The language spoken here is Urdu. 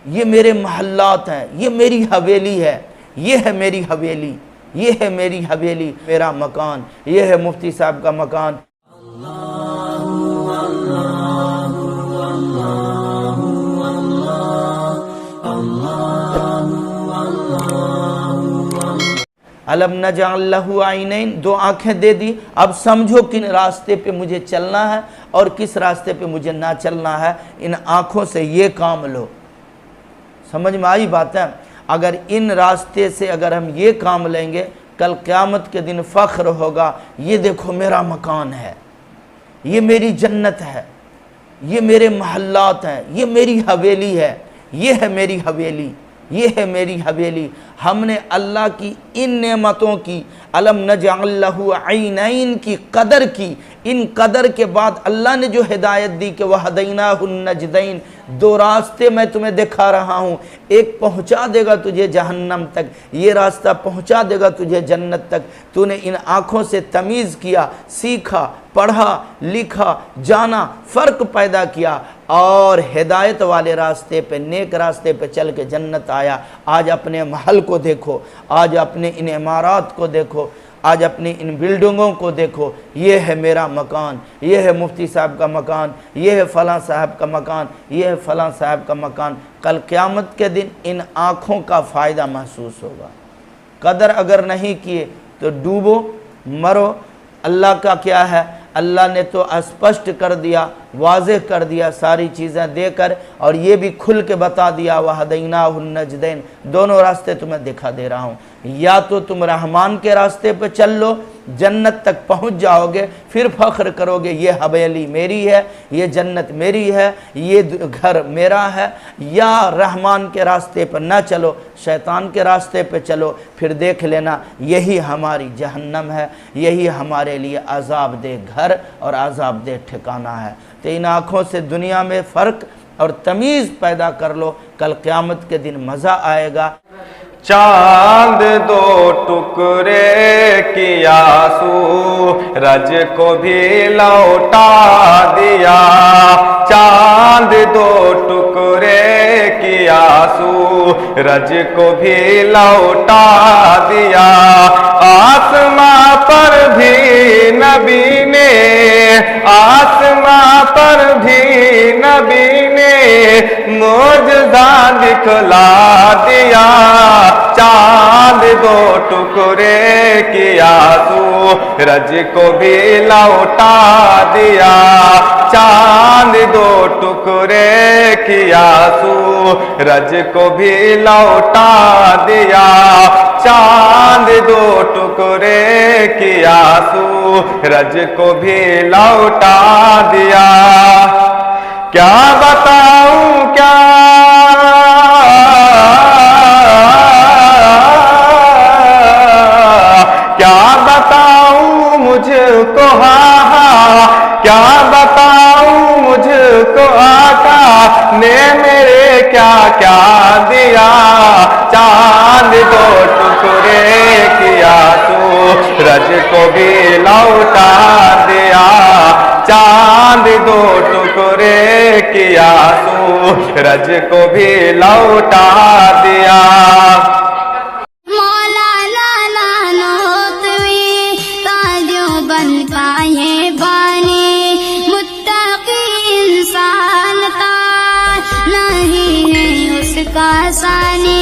یہ میرے محلات ہیں، یہ میری حویلی ہے، یہ ہے میری حویلی، یہ ہے میری حویلی، میرا مکان، یہ ہے مفتی صاحب کا مکان۔ علم نجعل لہ عینین، دو آنکھیں دے دی، اب سمجھو کن راستے پہ مجھے چلنا ہے اور کس راستے پہ مجھے نہ چلنا ہے، ان آنکھوں سے یہ کام لو۔ سمجھ میں آئی بات ہے؟ اگر ان راستے سے اگر ہم یہ کام لیں گے، کل قیامت کے دن فخر ہوگا، یہ دیکھو میرا مکان ہے، یہ میری جنت ہے، یہ میرے محلات ہیں، یہ میری حویلی ہے، یہ ہے میری حویلی، یہ ہے میری حویلی۔ ہم نے اللہ کی ان نعمتوں کی، علم نجعل لہ عینین کی قدر کی، ان قدر کے بعد اللہ نے جو ہدایت دی کہ وَہَدَيْنَاهُ النَّجْدَيْن، دو راستے میں تمہیں دکھا رہا ہوں، ایک پہنچا دے گا تجھے جہنم تک، یہ راستہ پہنچا دے گا تجھے جنت تک۔ تو نے ان آنکھوں سے تمیز کیا، سیکھا، پڑھا، لکھا، جانا، فرق پیدا کیا اور ہدایت والے راستے پہ، نیک راستے پہ چل کے جنت آیا۔ آج اپنے محل کو دیکھو، آج اپنے ان عمارات کو دیکھو، آج اپنی ان بلڈنگوں کو دیکھو، یہ ہے میرا مکان، یہ ہے مفتی صاحب کا مکان، یہ ہے فلاں صاحب کا مکان، یہ ہے فلاں صاحب کا مکان۔ کل قیامت کے دن ان آنکھوں کا فائدہ محسوس ہوگا۔ قدر اگر نہیں کیے تو ڈوبو، مرو۔ اللہ کا کیا ہے؟ اللہ نے تو اسپشٹ کر دیا، واضح کر دیا ساری چیزیں دے کر، اور یہ بھی کھل کے بتا دیا وَہَدَيْنَاهُ النَّجْدَيْن، دونوں راستے تمہیں دکھا دے رہا ہوں۔ یا تو تم رحمان کے راستے پہ چل لو، جنت تک پہنچ جاؤ گے، پھر فخر کرو گے یہ حویلی میری ہے، یہ جنت میری ہے، یہ گھر میرا ہے۔ یا رحمان کے راستے پر نہ چلو، شیطان کے راستے پہ چلو، پھر دیکھ لینا یہی ہماری جہنم ہے، یہی ہمارے لیے عذاب دہ گھر اور عذاب دہ ٹھکانہ ہے۔ تو ان آنکھوں سے دنیا میں فرق اور تمیز پیدا کر لو، کل قیامت کے دن مزہ آئے گا۔ چاند دو ٹکڑے کیا سورج کو بھی لوٹا دیا، چاند دو ٹکڑے کیا سورج کو بھی لوٹا دیا، آسماں پر بھی نبی نے، آسماں پر بھی نبی نے معجزہ دکھلا دیا، چاند دو ٹکڑے کیا سورج کو بھی لوٹا دیا، چاند دو ٹکڑے کیا سورج کو بھی لوٹا دیا، چاند دو ٹکڑے کیا سورج کو بھی لوٹا دیا۔ کیا بتاؤں کیا بتاؤں مجھ کو، کیا بتاؤں مجھ کو آقا نے میرے کیا کیا دیا، چاند دو ٹکڑے کیا سورج کو بھی لوٹا دیا، چاند دو ٹکڑے کیا سورج کو بھی لوٹا دیا۔ آسانی